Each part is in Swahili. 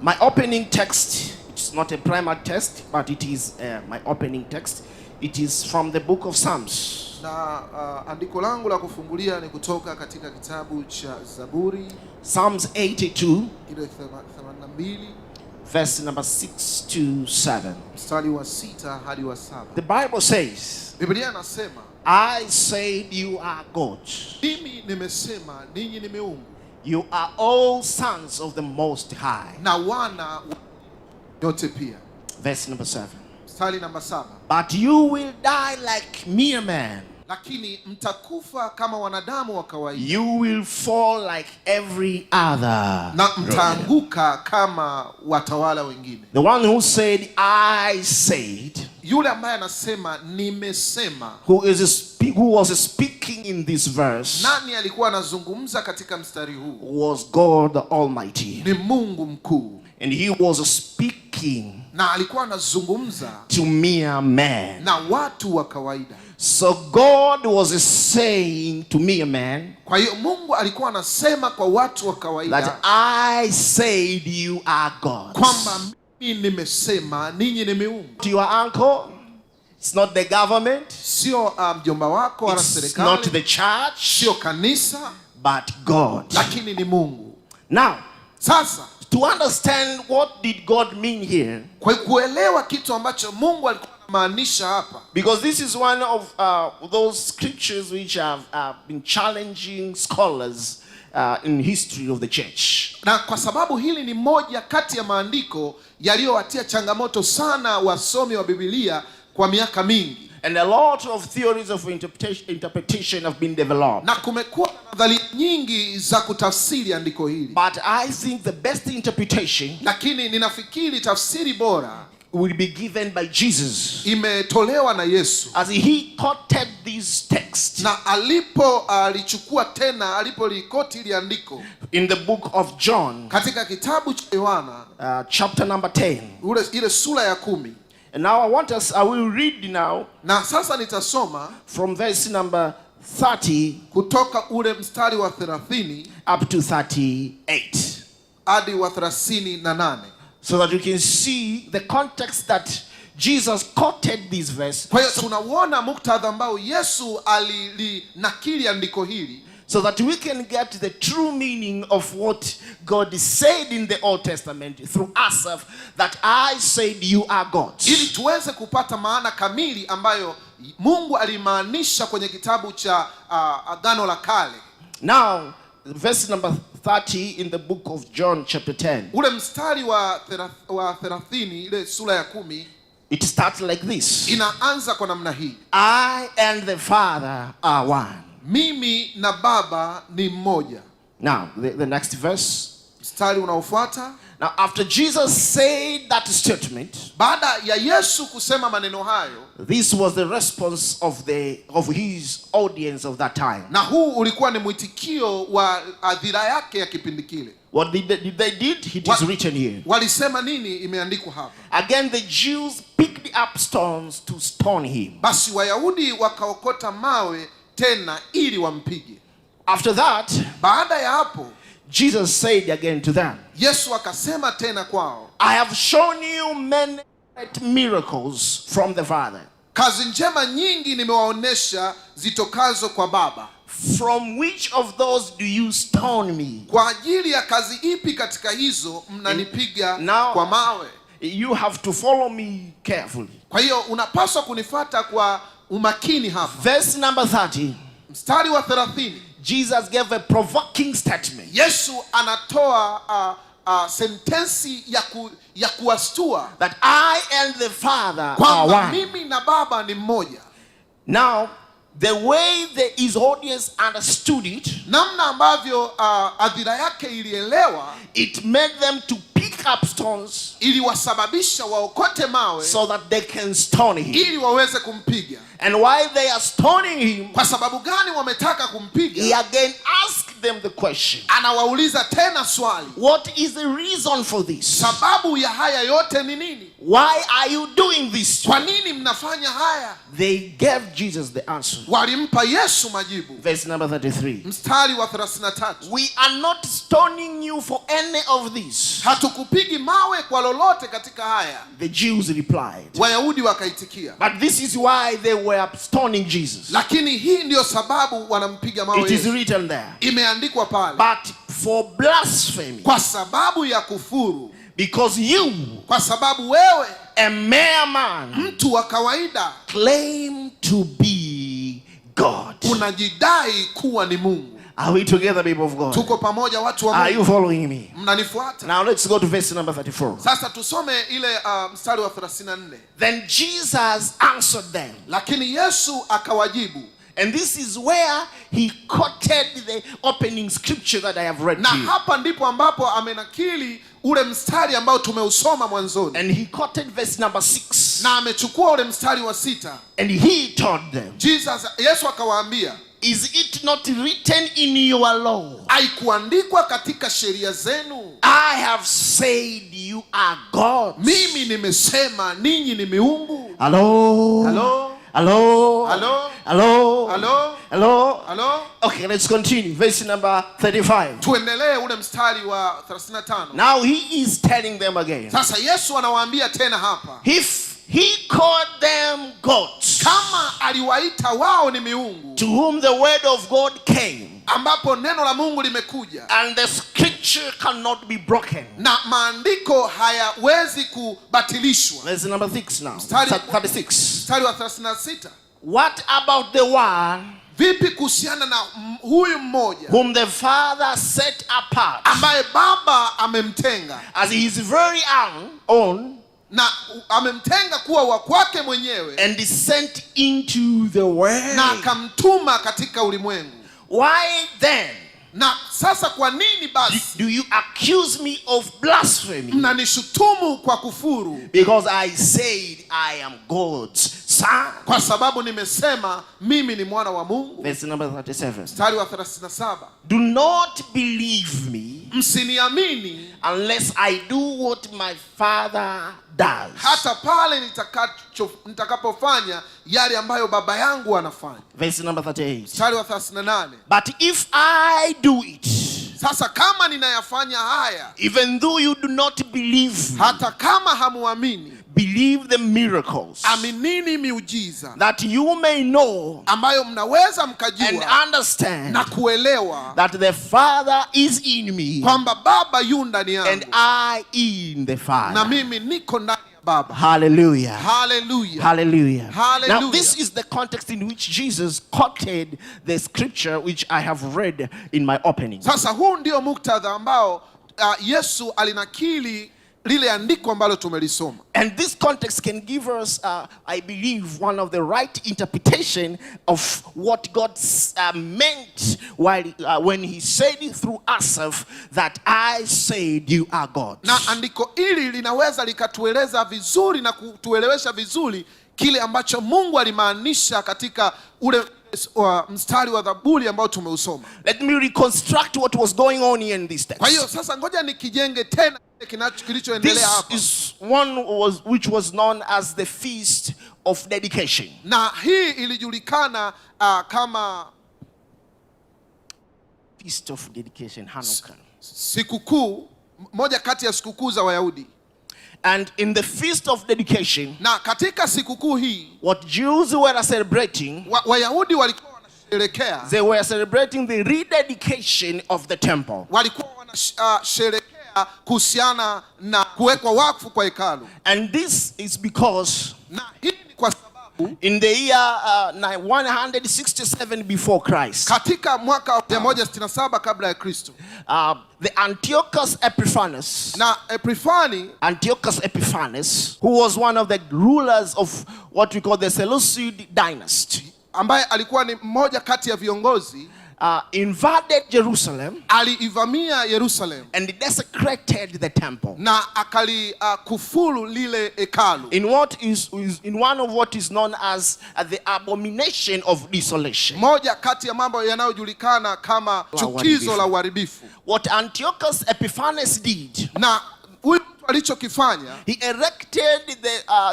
My opening text, it's not a primary text, but it is my opening text. It is from the book of Psalms. Na andiko langu la kufungulia ni kutoka katika kitabu cha Zaburi, Psalms 82, ile 82, verse number 6 to 7. mstari wa 6 hadi wa 7. The Bible says, Biblia inasema, I said you are God. mimi nimesema ninyi ni miungu. You are all sons of the Most High. Na wana yote pia. Verse number 7. Mstari namba 7. But you will die like mere men. Lakini mtakufa kama wanadamu wa kawaida. You will fall like every other. Na mtaanguka kama watawala wengine. The one who said, I said, yule ambaye anasema nimesema, who was speaking in this verse, nani alikuwa anazungumza katika mstari huu? was God the Almighty. Ni Mungu mkuu. And he was speaking na alikuwa anazungumza to mere men. na watu wa kawaida. So God was saying to mere men, kwa hiyo Mungu alikuwa anasema kwa watu wa kawaida, that I said you are gods. kwamba mimi nimesema ninyi ni miungu. Your uncle, it's not the government, sio mjomba wako wala it's serikali, not the church, sio kanisa, but God. lakini ni Mungu. Now, sasa to understand what did God mean here, kwa kuelewa kitu ambacho Mungu alikuwa anamaanisha hapa, because this is one of those scriptures which have been challenging scholars in history of the church. Na kwa sababu hili ni moja kati ya maandiko yaliyowatia changamoto sana wasomi wa Biblia kwa miaka mingi. And a lot of theories of interpretation have been developed. Na kumekuwa nadharia nyingi za kutafsiri andiko hili. But I think the best interpretation, lakini ninafikiri tafsiri bora, will be given by Jesus. Imetolewa na Yesu. As he quoted this text. Na alichukua tena alipolikoti ili andiko. In the book of John. Katika kitabu cha Yohana. Chapter number 10. Ile sura ya 10. And now I will read now. Na sasa nitasoma from verse number 30 kutoka ule mstari wa 30 up to 38 hadi wa 38, so that you can see the context that Jesus quoted this verse. Kwa hiyo tunaona muktadha ambao Yesu alilinakili andiko hili, so that we can get the true meaning of what God said in the Old Testament through Asaph, that I said you are gods. Ili tuweze kupata maana kamili ambayo Mungu alimaanisha kwenye kitabu cha Agano la Kale. Now, verse number 30 in the book of John chapter 10. Ule mstari wa 30 ile sura ya 10. It starts like this. Inaanza kwa namna hii. I and the Father are one. Mimi na Baba ni mmoja. Now, the next verse. Mstari unaofuata. Now, after Jesus said that statement, baada ya Yesu kusema maneno hayo, this was the response of his audience of that time. Na huu ulikuwa ni mwitikio wa adhira yake ya kipindi kile. What did they did? It is written here. Walisema nini? Imeandikwa hapa. Again the Jews picked up stones to stone him. Basi Wayahudi wakaokota mawe tena ili wampige. After that, baada ya hapo, Jesus said again to them, Yesu akasema tena kwao, I have shown you many miracles from the Father. Kazi njema nyingi nimewaonesha zitokazo kwa Baba. From which of those do you stone me? Kwa ajili ya kazi ipi katika hizo mnanipiga kwa mawe? You have to follow me carefully. Kwa hiyo unapaswa kunifuata kwa umakini hapa. Verse number 30. Mstari wa 30. Jesus gave a provoking statement. Yesu anatoa sentensi ya kuastua, that I and the Father are one. Mimi na Baba ni mmoja. Now, the way his audience understood it, namna ambavyo adhira yake ilielewa, it made them to pick up stones, ili wasababisha waokote mawe, so that they can stone him. Ili waweze kumpiga. And while they are stoning him, kwa sababu gani wametaka kumpiga? He again asked asked them the question. Anawauliza tena swali. What is the reason for this? Sababu ya haya yote ni nini? Why are you doing this? Kwa nini mnafanya haya? They gave Jesus the answer. Walimpa Yesu majibu. Verse number 33. Mstari wa 33. We are not stoning you for any of this. Hatukupigi mawe kwa lolote katika haya. The Jews replied. Wayahudi wakaitikia. But this is why they were stoning Jesus. Lakini hii ndio sababu wanampiga mawe It is Yesu. written there. Imeandikwa pale. But for blasphemy. Kwa sababu ya kufuru. Because you, kwa sababu wewe, a mere man, mtu wa kawaida, claim to be God. Unajidai kuwa ni Mungu. Are we together, people of God? Tuko pamoja watu wa Mungu. Are you following me? Mnanifuata? Now let's go to verse number 34. Sasa tusome ile mstari wa 34. Then Jesus answered them. Lakini Yesu akawajibu. And this is where he quoted the opening scripture that I have read na to you. Hapa ndipo ambapo amenakili ule mstari ambao tumeusoma mwanzoni. And he quoted verse number 6. Na amechukua ule mstari wa 6. And he told them. Yesu akawaambia. Is it not written in your law? Haikuandikwa katika sheria zenu? I have said you are gods. Mimi nimesema ninyi ni miungu. Hello? Hello? Hello? Hello? Hello? Hello? Hello? Hello? Okay, let's continue. Verse number 35. Tuendelee ule mstari wa 35. Now he is telling them again. Sasa Yesu anawaambia tena hapa. If he called them gods, kama aliwaita wao ni miungu, to whom the word of God came, ambapo neno la Mungu limekuja, and the scripture cannot be broken, na maandiko hayawezi kubatilishwa. Verse number 6 now. Mstari 36. Mstari wa 36. What about the one vipi kuhusiana na huyu mmoja whom the Father set apart, ambaye Baba amemtenga as his very own, na amemtenga kuwa wa kwake mwenyewe, and is sent into the world? na akamtuma katika ulimwengu? Why then Na sasa kwa nini basi do you accuse me of blasphemy? mnanishutumu kwa kufuru? Because I said I am God's son. Kwa sababu nimesema mimi ni mwana wa Mungu. Verse number 37. Mstari wa 37. Do not believe me msiniamini unless I do what my Father does. hata pale nitakapofanya yale ambayo Baba yangu anafanya. Verse number 38. Mstari wa 38. But if I do it, sasa kama ninayafanya haya, even though you do not believe me, hata kama hamuamini, believe the miracles, aminini miujiza, that you may know ambayo mnaweza and mkajua understand na kuelewa that the Father is in me kwamba Baba yu ndani and yangu I in the na Father. mimi niko ndani ya Baba. Hallelujah. Hallelujah. Hallelujah. Hallelujah. Now this is the context in which Jesus quoted the scripture which I have read in my opening. Sasa huu ndio muktadha ambao Yesu alinakili lile andiko ambalo tumelisoma. And this context can give us, I believe, one of the right interpretation of what God meant when he said through Asaph that I said you are God. Na andiko hili linaweza likatueleza vizuri na kutuelewesha vizuri kile ambacho Mungu alimaanisha katika ule mstari wa Zaburi ambao tumeusoma. Let me reconstruct what was going on here in this text. Kwa hiyo sasa ngoja nikijenge tena kilichoendelea hapa. This is which was known as the Feast of Dedication. Na hii ilijulikana kama Feast of Dedication, Hanukkah. Sikukuu, moja kati ya sikukuu za Wayahudi. And in the Feast of Dedication, na katika sikukuu hii, what Jews were celebrating, Wayahudi walikuwa wanasherehekea, they were celebrating the rededication of the temple. Walikuwa wanasherehekea kuhusiana na kuwekwa wakfu kwa hekalu. And this is because na hii ni kwa sababu in the year 167 before Christ, katika mwaka 167 kabla ya Kristo, the Antiochus Epiphanes, Antiochus Epiphanes, who was one of the rulers of what we call the Seleucid dynasty, ambaye alikuwa ni mmoja kati ya viongozi, invaded Jerusalem aliivamia Yerusalemu and desecrated the temple. na kufuru lile hekalu. In one of what is known as the abomination of desolation. Moja kati ya mambo yanayojulikana kama chukizo la uharibifu. What Antiochus Epiphanes did, na huyu alichokifanya, he erected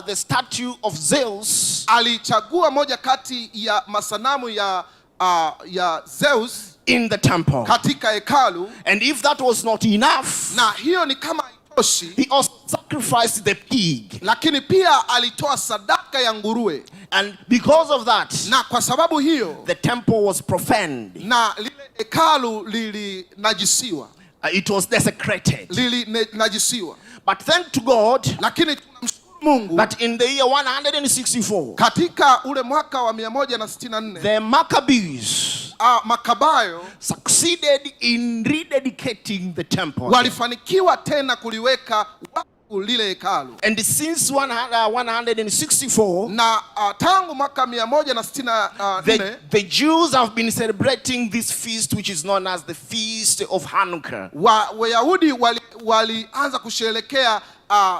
the statue of Zeus. Alichagua moja kati ya masanamu ya Zeus in the temple. Katika hekalu. And if that was not enough, na hiyo ni kama haitoshi, he also sacrificed the pig. Lakini pia alitoa sadaka ya nguruwe. And because of that, na kwa sababu hiyo, the temple was profaned. Na lile hekalu lilinajisiwa. It was desecrated. Lilinajisiwa. But thank to God, lakini tunamshukuru Mungu, that in the year 164, katika ule mwaka wa 164, the Maccabees Makabayo succeeded in rededicating the temple. Walifanikiwa tena kuliweka lile hekalu. And since 164, na tangu mwaka 164, the Jews have been celebrating this feast which is known as the Feast of Hanukkah. Wayahudi walianza kusherehekea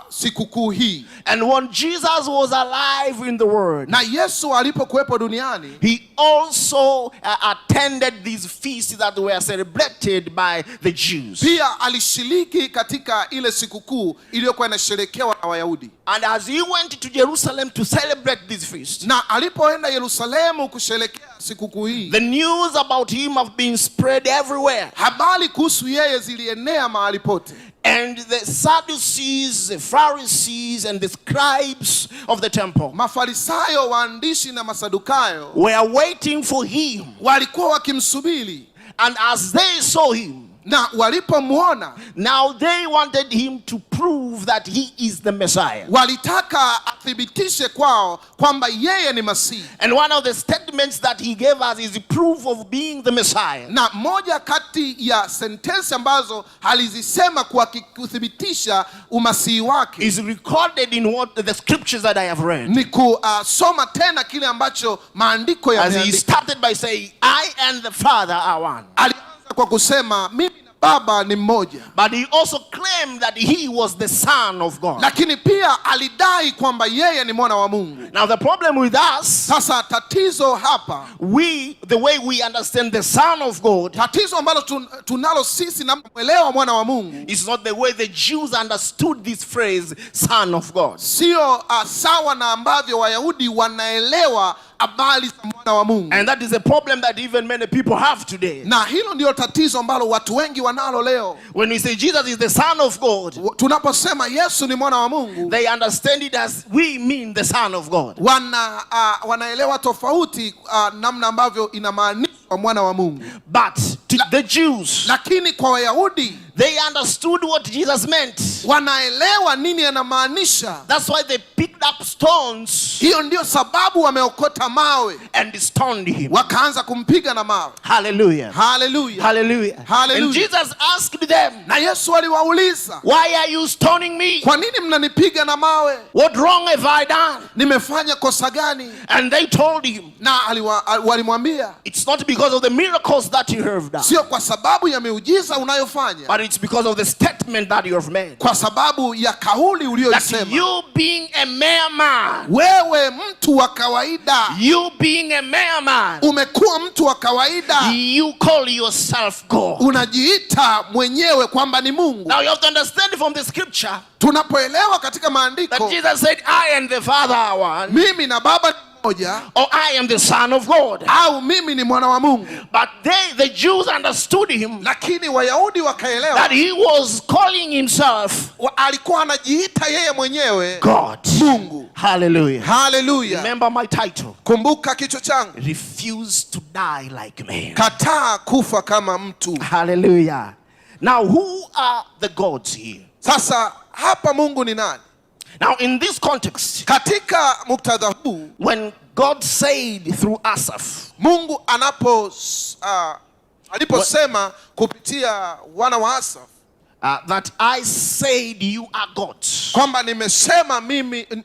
sikukuu hii. And when Jesus was alive in the world, na Yesu alipokuwepo duniani, he also attended these feasts that were celebrated by the Jews. Pia alishiriki katika ile sikukuu iliyokuwa inasherekewa na Wayahudi. And as he went to Jerusalem to celebrate this feast, na alipoenda Yerusalemu kusherehekea sikukuu hii, the news about him have been spread everywhere. Habari kuhusu yeye zilienea mahali pote. And the Sadducees, the Pharisees, and the scribes of the temple, Mafarisayo, waandishi na Masadukayo, were waiting for him. Walikuwa wakimsubiri. And as they saw him, na walipomwona, now they wanted him to prove that he is the Messiah. Walitaka athibitishe kwao kwamba yeye ni Masihi. And one of the statements that he gave us is the proof of being the Messiah. Na moja kati ya sentensi ambazo alizisema kwa kuthibitisha umasihi wake is recorded in what the scriptures that I have read. Ni kusoma tena kile ambacho maandiko yameandika. As he started by saying, I and the Father are one. Kwa kusema mimi na Baba ni mmoja. But he also claimed that he was the Son of God. Lakini pia alidai kwamba yeye ni mwana wa Mungu. Now the problem with us, sasa tatizo hapa, the way we understand the Son of God, tatizo ambalo tunalo sisi na kuelewa mwana wa Mungu, is not the way the Jews understood this phrase Son of God. Sio sawa na ambavyo Wayahudi wanaelewa habari za mwana wa Mungu. And that is a problem that even many people have today. Na hilo ndio tatizo ambalo watu wengi wanalo leo. When we say Jesus is the Son of God, tunaposema Yesu ni mwana wa Mungu, they understand it as we mean the Son of God. Wanaelewa tofauti namna ambavyo inamaanishwa mwana wa Mungu. But to the Jews, lakini kwa Wayahudi, they understood what Jesus meant. Wanaelewa nini anamaanisha. That's why they picked up stones. Hiyo ndio sababu wameokota mawe and stoned him. Wakaanza kumpiga na mawe. Hallelujah. Hallelujah. Hallelujah. Hallelujah. And Jesus asked them, na Yesu aliwauliza, why are you stoning me? Kwa nini mnanipiga na mawe? What wrong have I done? Nimefanya kosa gani? And they told him, na walimwambia, it's not because of the miracles that you have done. Sio kwa sababu ya miujiza unayofanya. But it's because of the statement that you have made. Kwa sababu ya kauli uliyoisema. That you being a mere man. Wewe mtu wa kawaida. You being a mere man. Umekuwa mtu wa kawaida. You call yourself God. Unajiita mwenyewe kwamba ni Mungu. Now you have to understand from the scripture. Tunapoelewa katika maandiko. That Jesus said, I and the Father are one. Mimi na Baba moja. Or I am the Son of God. Au mimi ni mwana wa Mungu. But the Jews understood him. Lakini Wayahudi wakaelewa. That he was calling himself. Alikuwa anajiita yeye mwenyewe God. Mungu. Hallelujah. Hallelujah. Remember my title. Kumbuka kichwa changu. Refuse to die like men. Kataa kufa kama mtu. Hallelujah. Now who are the gods here? Sasa hapa Mungu ni nani? Now in this context, katika muktadha huu, when God said through Asaph, Mungu aliposema kupitia wana wa Asaph, that I said you are gods. Kwamba nimesema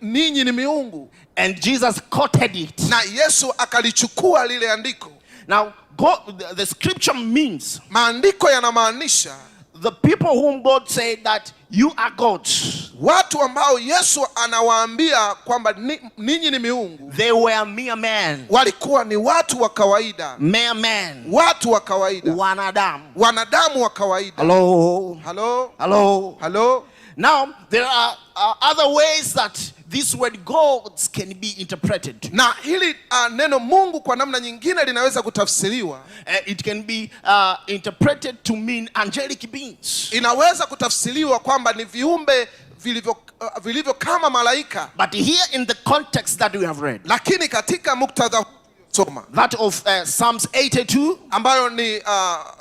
ninyi ni miungu. And Jesus quoted it. Na Yesu akalichukua lile andiko. Now, God, the scripture means Maandiko yanamaanisha the people whom God said that you are gods, watu ambao Yesu anawaambia kwamba ninyi ni miungu, they were mere men. walikuwa ni watu wa kawaida, Mere men. watu wa kawaida, Wanadamu. wanadamu wa kawaida. Hello. Hello? Hello. Hello? Now, there are other ways that this word gods can be interpreted. Na hili neno Mungu kwa namna nyingine linaweza kutafsiriwa. It can be interpreted to mean angelic beings. Inaweza kutafsiriwa kwamba ni viumbe vilivyo kama malaika. But here in the context that we have read, Lakini katika muktadha soma, that of Psalms 82 ambayo ni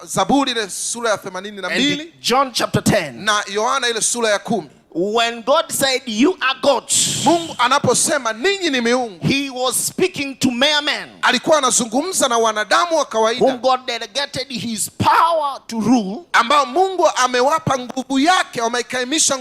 Zaburi ile sura ya 82 and John chapter 10, na Yohana ile sura ya 10, when God said you are gods, Mungu anaposema ninyi ni miungu, he was speaking to mere men alikuwa anazungumza na wanadamu wa whom kawaida God delegated his power to rule, ambao Mungu amewapa nguvu yake, wamekaimisha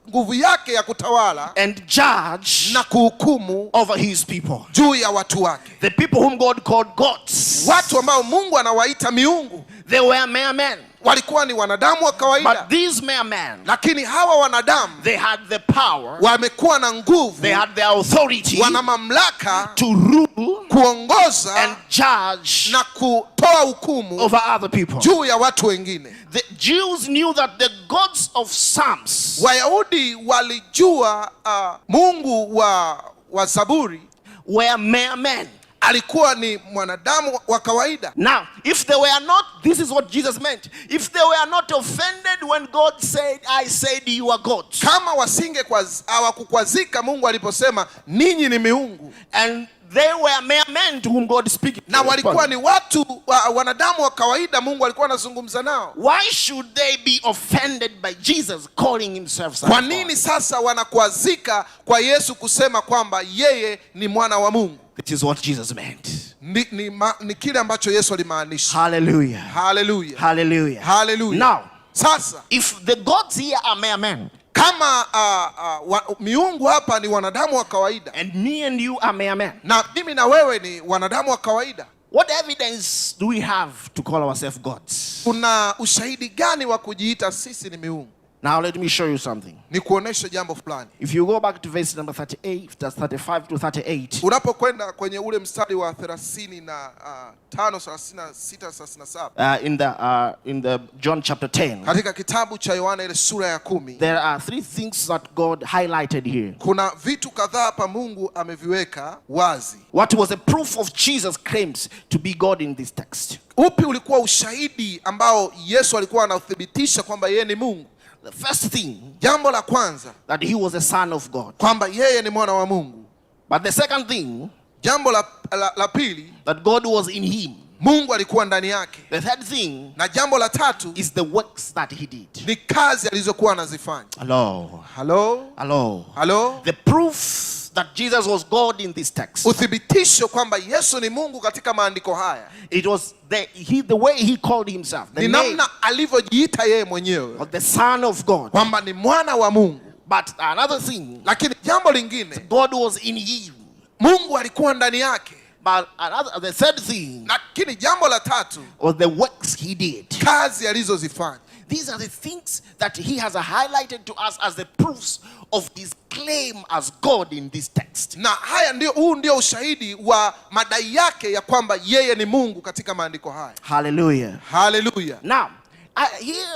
nguvu yake ya kutawala and judge na kuhukumu over his people. juu ya watu wake. The people whom God called gods, Watu ambao Mungu anawaita miungu they were mere men. walikuwa ni wanadamu wa kawaida, But these mere men, lakini hawa wanadamu they had the power, wamekuwa na nguvu, they had the authority wana mamlaka to rule kuongoza and judge na kutoa hukumu over other people. juu ya watu wengine. The Jews knew that the gods of Psalms, Wayahudi walijua Mungu wa Zaburi were mere men. alikuwa ni mwanadamu wa kawaida. Now, if they were not, this is what Jesus meant. If they were not offended when God said, I said you are gods, Kama hawakukwazika Mungu aliposema ninyi ni miungu, and they were mere men to whom God is speaking, na walikuwa ni watu wanadamu wa kawaida Mungu alikuwa anazungumza nao, why should they be offended by Jesus calling himself son kwa of God? nini sasa wanakwazika kwa Yesu kusema kwamba yeye ni mwana wa Mungu? This is what Jesus meant. Ni kile ambacho Yesu alimaanisha. Hallelujah. Hallelujah. Hallelujah. Hallelujah. Now, sasa if the gods here are mere men, kama miungu hapa ni wanadamu wa kawaida, and me and you are mere men, na mimi na wewe ni wanadamu wa kawaida, what evidence do we have to call ourselves gods? kuna ushahidi gani wa kujiita sisi ni miungu? Now let me show you something. Ni kuonesha jambo fulani. If you go back to verse number 38, that's 35 to 38. Unapokwenda kwenye ule mstari wa 35, 36, 37 In the John chapter 10, katika kitabu cha Yohana ile sura ya 10, there are three things that God highlighted here. kuna vitu kadhaa hapa Mungu ameviweka wazi. What was a proof of Jesus' claims to be God in this text? Upi ulikuwa ushahidi ambao Yesu alikuwa anathibitisha kwamba yeye ni Mungu? The first thing, Jambo la kwanza, that he was a son of God. kwamba yeye ni mwana wa Mungu. But the second thing, Jambo la pili, that God was in him. Mungu alikuwa ndani yake. The third thing Na jambo la tatu is the works that he did. ni kazi alizokuwa anazifanya. Hello. Hello? Hello. Hello? The proof that Jesus was God in this text, Uthibitisho kwamba Yesu ni Mungu katika maandiko haya, it was the way he called himself, the ni name namna alivyojiita yeye mwenyewe of the Son of God. kwamba ni mwana wa Mungu. But another thing, Lakini jambo lingine, God was in him. Mungu alikuwa ndani yake. But the third thing Lakini jambo la tatu, was the works he did. kazi alizozifanya. These are the things that he has highlighted to us as the proofs of his claim as God in this text. Na huu ndio ushahidi wa madai yake ya kwamba yeye ni Mungu katika maandiko haya. Hallelujah. Hallelujah. Now, here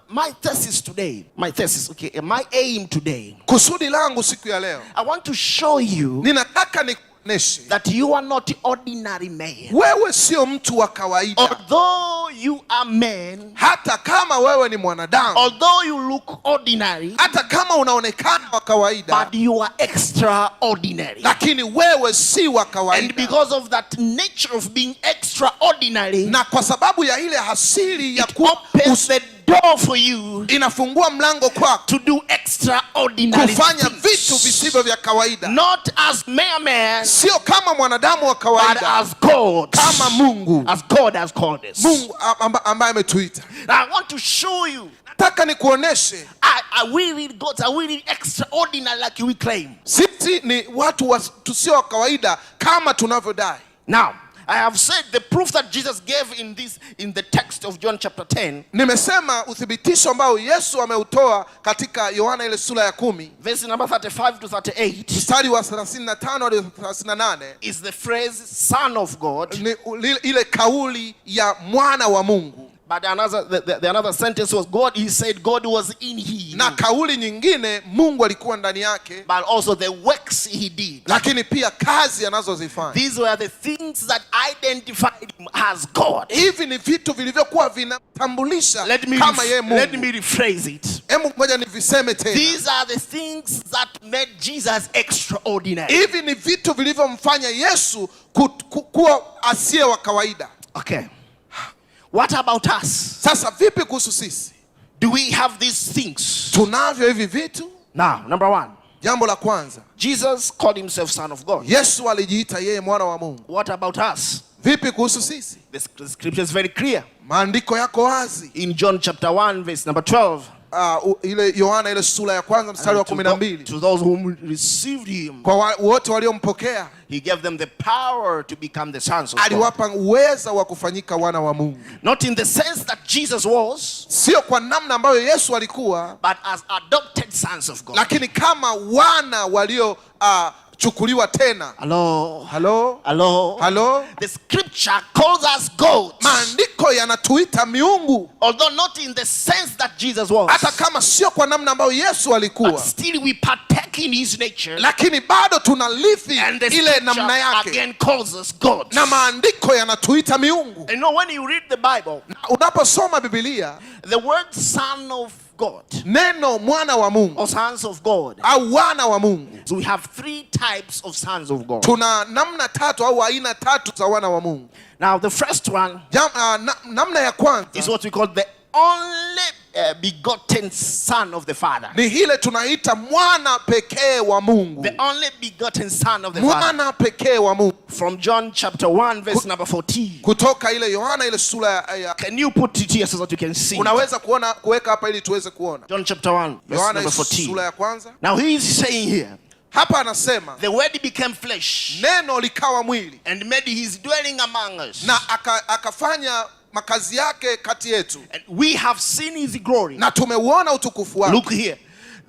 my thesis today, my aim today, Kusudi langu siku ya leo, I want to show you ninataka nikuoneshe that you are not ordinary man. wewe sio mtu wa kawaida. Although you are man, Hata kama wewe ni mwanadamu, although you look ordinary, hata kama unaonekana wa kawaida, but you are extraordinary. lakini wewe si wa And kawaida. because of that nature of being extraordinary, Na kwa sababu ya ile hasili ya it opens the door for you inafungua mlango kwako to do extraordinary kufanya things. vitu visivyo vya kawaida, Not as mere man, sio kama mwanadamu wa but kawaida, as God. kama Mungu, As God has called us. Mungu ambaye ametuita. I want to show you, Nataka nikuoneshe are we really gods? Are we really extraordinary like we claim? sisi ni watu tusio wa kawaida kama tunavyodai. Now, I have said the proof that Jesus gave in the text of John chapter 10. Nimesema uthibitisho ambao Yesu ameutoa katika Yohana ile sura ya 10 verse number 35 to 38. Mstari wa 35 hadi 38 is the phrase son of God. Ni ile kauli ya mwana wa Mungu. But the another sentence was God. He said God was in him. Na kauli nyingine Mungu alikuwa ndani yake. But also the works he did. Lakini pia kazi anazozifanya. These were the things that identified him as God. Hivi ni vitu vilivyokuwa vinatambulisha kama yeye Mungu. Let me rephrase it. Hebu ngoja niviseme tena. These are the things that made Jesus extraordinary. Hivi ni vitu vilivyomfanya Yesu kuwa asiye wa kawaida. Okay. What about us? Sasa vipi kuhusu sisi? Do we have these things? Tunavyo hivi vitu? Now, number 1. Jambo la kwanza. Jesus called himself son of God. Yesu alijiita yeye mwana wa Mungu. What about us? Vipi kuhusu sisi? The scripture is very clear. Maandiko yako wazi. In John chapter 1 verse number 12. Ile Yohana ile sura ya kwanza mstari wa 12. To those whom received him. Kwa wote waliompokea. He gave them the power to become the sons of God. Aliwapa uweza wa kufanyika wana wa Mungu. Not in the sense that Jesus was. Sio kwa namna ambayo Yesu alikuwa. But as adopted sons of God. Lakini kama wana walio chukuliwa tena. Hello. Hello. Hello. Hello. The scripture calls us gods. Maandiko yanatuita miungu. Although not in the sense that Jesus was. Hata kama sio kwa namna ambayo Yesu alikuwa. But still we partake in his nature. Lakini bado tunalithi ile namna yake. Again calls us gods. Na maandiko yanatuita miungu. And you know when you read the Bible. Unaposoma Biblia. The word son of God. Neno mwana wa Mungu. Or sons of God. Au wana wa Mungu. So we have 3 types of sons of God. Tuna namna 3 au aina 3 za wana wa Mungu. Now the first one namna ya kwanza is what we call the only begotten son of the Father. Ni ile tunaita mwana pekee wa Mungu. The only begotten son of the Father. Mwana pekee wa Mungu. From John chapter 1 verse number 14. Kutoka ile Yohana ile sura ya. Can you put it here so that you can see? Unaweza kuweka hapa ili tuweze kuona. John chapter 1 verse number 14. Sura ya kwanza. Now he is saying here. Hapa anasema the word became flesh. Neno likawa mwili. And made his dwelling among us. Na akafanya makazi yake kati yetu. And we have seen his glory. Na tumeuona utukufu wake. Look here.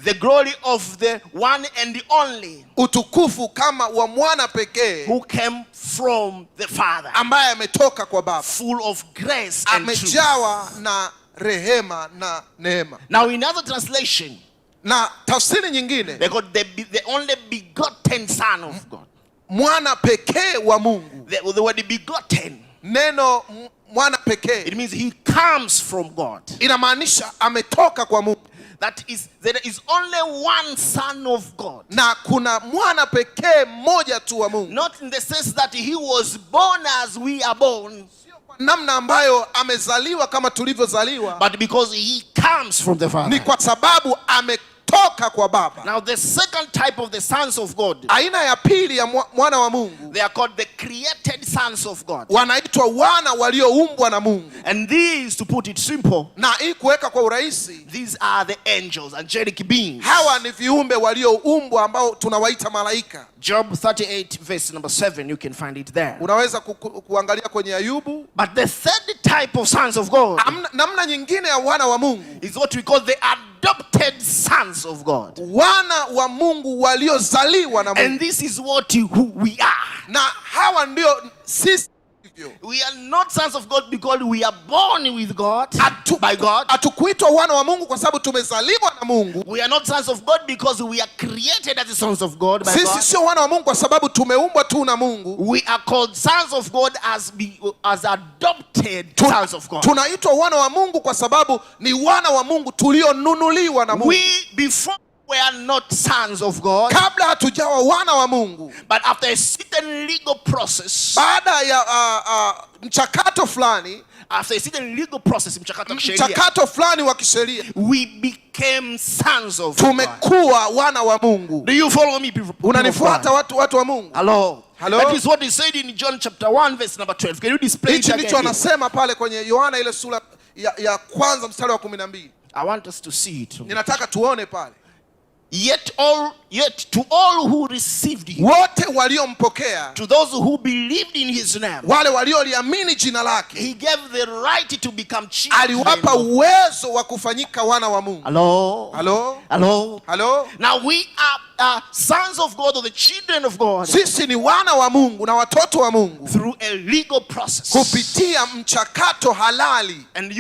The glory of the one and the only. Utukufu kama wa mwana pekee. Who came from the Father. Ambaye ametoka kwa Baba. Full of grace and truth. Amejawa na rehema na neema. Now in other translation. Na tafsiri nyingine. They got the only begotten son of God. Mwana pekee wa Mungu. The word begotten. Neno mwana pekee. It means he comes from God. Inamaanisha ametoka kwa Mungu. That is, there is only one son of God. Na kuna mwana pekee mmoja tu wa Mungu. Not in the sense that he was born as we are born. Namna ambayo amezaliwa kama tulivyozaliwa. But because he comes from the Father. Ni kwa sababu ametoka kwa Baba. Now the second type of the sons of God. Aina ya pili ya mwana wa Mungu. They are called the created sons of God. Wanaitwa wana walioumbwa na Mungu. And these, to put it simple, na hii kuweka kwa urahisi, these are the angels, angelic beings. Hawa ni viumbe walioumbwa ambao tunawaita malaika. Job 38 verse number 7, you can find it there. Unaweza kuangalia kwenye Ayubu. But the third type of sons of God, namna nyingine ya wana wa Mungu, is what we call the adopted sons of God. Wana wa Mungu waliozaliwa na Mungu. And this is who we are. Na hawa ndio sisi. We are not sons of God because we are born with God, by God. Hatukuitwa wana wa Mungu kwa sababu tumezaliwa na Mungu. We are not sons of God because we are created as the sons of God by God. Sisi sio wana wa Mungu kwa sababu tumeumbwa tu na Mungu. We are called sons of God as adopted sons of God. Tunaitwa wana wa Mungu kwa sababu ni wana wa Mungu tulionunuliwa na Mungu. We before we are not sons of God. Kabla hatujawa wana wa Mungu. But after a certain legal process. Baada ya mchakato fulani. After a certain legal process, mchakato fulani wa kisheria. We became sons of God. Tumekuwa wana wa Mungu. Do you follow me, people? Unanifuata watu wa Mungu? Hello. Hello? That is what he said in John chapter 1 verse number 12. Can you display it again? Hicho anasema pale kwenye Yohana ile sura ya kwanza mstari wa 12. I want us to see it. Ninataka tuone pale. Yet to all who received him, wote waliompokea, to those who believed in his name, wale walioliamini jina lake, he gave the right to become children. aliwapa uwezo wa kufanyika wana wa Mungu. Hello? Hello? Hello? Hello? Now we are sons of God, or the children of God, Sisi ni wana wa Mungu na watoto wa Mungu through a legal process. kupitia mchakato halali. And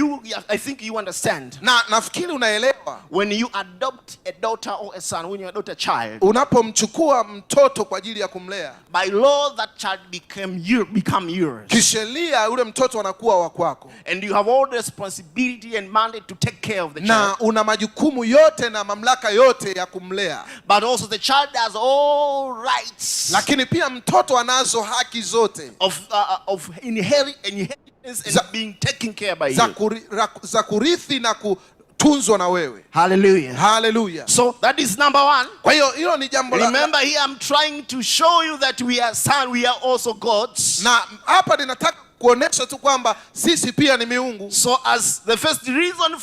I think you understand. Na nafikiri unaelewa, When you adopt a daughter or a son, when you adopt a child, unapomchukua mtoto kwa ajili ya kumlea, by law that child become yours. kisheria yule mtoto anakuwa wa kwako, And you have all the responsibility and mandate to take care of the child. na una majukumu yote na mamlaka yote ya kumlea. But also the child has all rights Lakini pia mtoto anazo haki zote of inheritance and being taken care by you. za kurithi na kutunzwa na wewe. Hallelujah. Hallelujah. So that is number one. Kwa hiyo hilo ni jambo la, Remember here I'm trying to show you that we are sons, we are also gods. na hapa ninataka kuonesha tu kwamba sisi pia ni miungu. So as the first reason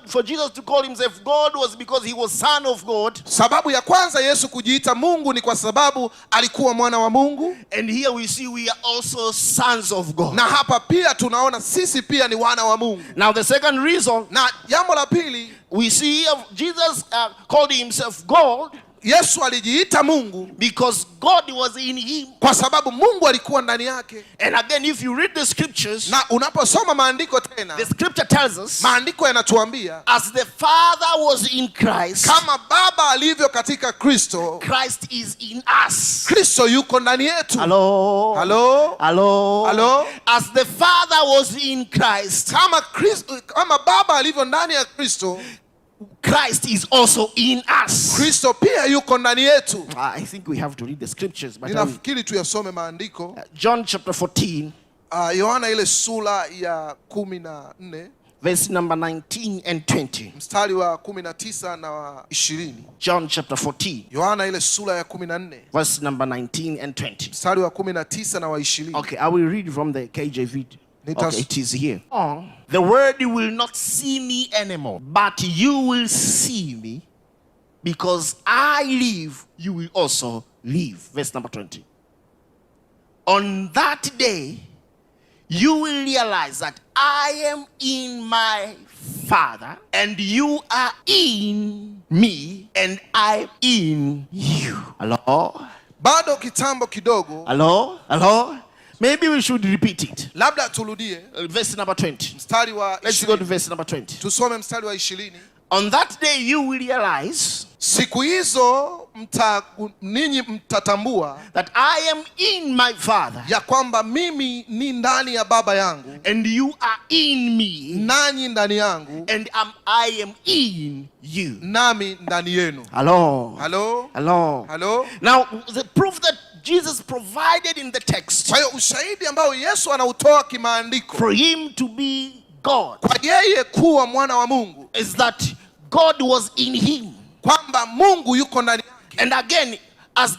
for Jesus to call himself God was because he was son of God. Sababu ya kwanza Yesu kujiita Mungu ni kwa sababu alikuwa mwana wa Mungu. And here we see we are also sons of God. Na hapa pia tunaona sisi pia ni wana wa Mungu. Now the second reason, Na jambo la pili, we see here Jesus called himself God Yesu alijiita Mungu because God was in him. kwa sababu Mungu alikuwa ndani yake. And again, if you read the scriptures, Na unaposoma maandiko tena, the scripture tells us, maandiko yanatuambia as the Father was in Christ, kama Baba alivyo katika Kristo, Christ is in us. Kristo yuko ndani yetu. Hello? Hello? Hello? Hello? As the Father was in Christ, Kama Baba alivyo ndani ya Kristo, Christ is also in us. Kristo pia yuko ndani yetu. I think we have to read the scriptures. But Ninafikiri tuyasome maandiko. John chapter 14, Yohana ile sura ya 14, verse number 19 and 20. mstari wa 19 na wa 20. John chapter 14, Yohana ile sura ya 14, verse number 19 and 20. mstari wa 19 na wa 20. Okay, I will read from the KJV. Okay, it is here. The world will not see me anymore, but you will see me, because I live, you will also live. Verse number 20. On that day, you will realize that I am in my Father, and you are in me, and I'm in you. Hello? Bado kitambo kidogo. Hello? Hello? Maybe we should repeat it. Labda turudie. Verse number 20. Mstari wa 20. Let's go to verse number 20. Tusome mstari wa 20. On that day you will realize, siku hizo ninyi mtatambua, that I am in my Father, ya kwamba mimi ni ndani ya Baba yangu, and you are in me, nanyi ndani yangu, and I am in you, nami ndani yenu. Hello? Hello? Hello? Hello? Now the proof that Jesus provided in the text, kwa hiyo ushahidi ambao Yesu anautoa kimaandiko for him to be God, kwa yeye kuwa mwana wa Mungu, is that God was in him, kwamba Mungu yuko ndani yake. and again, as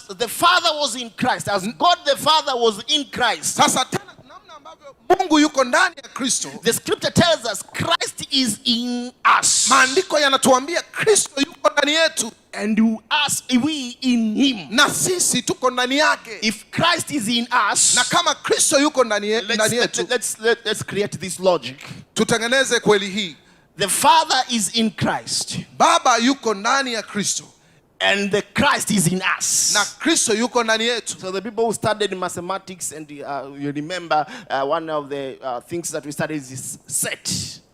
the Father was in Christ, as God the Father was in Christ. Sasa tena namna ambavyo Mungu yuko ndani ya Kristo, the scripture tells us Christ is in us. Maandiko yanatuambia Kristo yuko ndani yetu, and we in him. na sisi tuko ndani yake. If Christ is in us, na kama Kristo yuko ndani yetu, let's create this logic. Tutengeneze kweli hii. The Father is in Christ, Baba yuko ndani ya Kristo, and the Christ is in us, na Kristo yuko ndani yetu. So the people who studied mathematics, and you remember one of the things that we studied is set.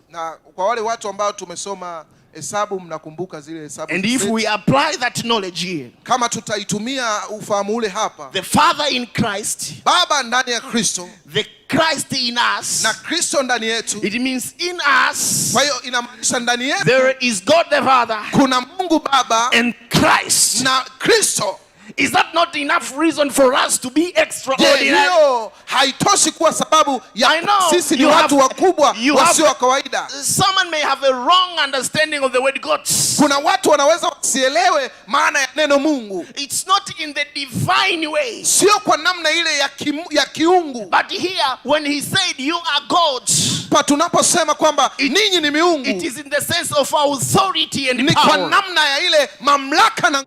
Na kwa wale watu ambao tumesoma hesabu, mnakumbuka zile hesabu. And if we apply that knowledge here, kama tutaitumia ufahamu ule hapa, the Father in Christ, Baba ndani ya Kristo, the Christ in us, na Kristo ndani yetu, it means in us, kwa hiyo inamaanisha ndani yetu there is God the Father, kuna Mungu Baba and Christ. na Kristo. Is that not enough reason for us to be extraordinary? Hiyo haitoshi kuwa sababu ya sisi ni watu wakubwa wasio wa kawaida. Someone may have a wrong understanding of the word God. Kuna watu wanaweza wasielewe maana ya neno Mungu. It's not in the divine way, sio kwa namna ile ya kiungu. But here when he said you are gods, hapa tunaposema kwamba ninyi ni miungu, it is in the sense of authority and ni kwa power. namna ya ile mamlaka na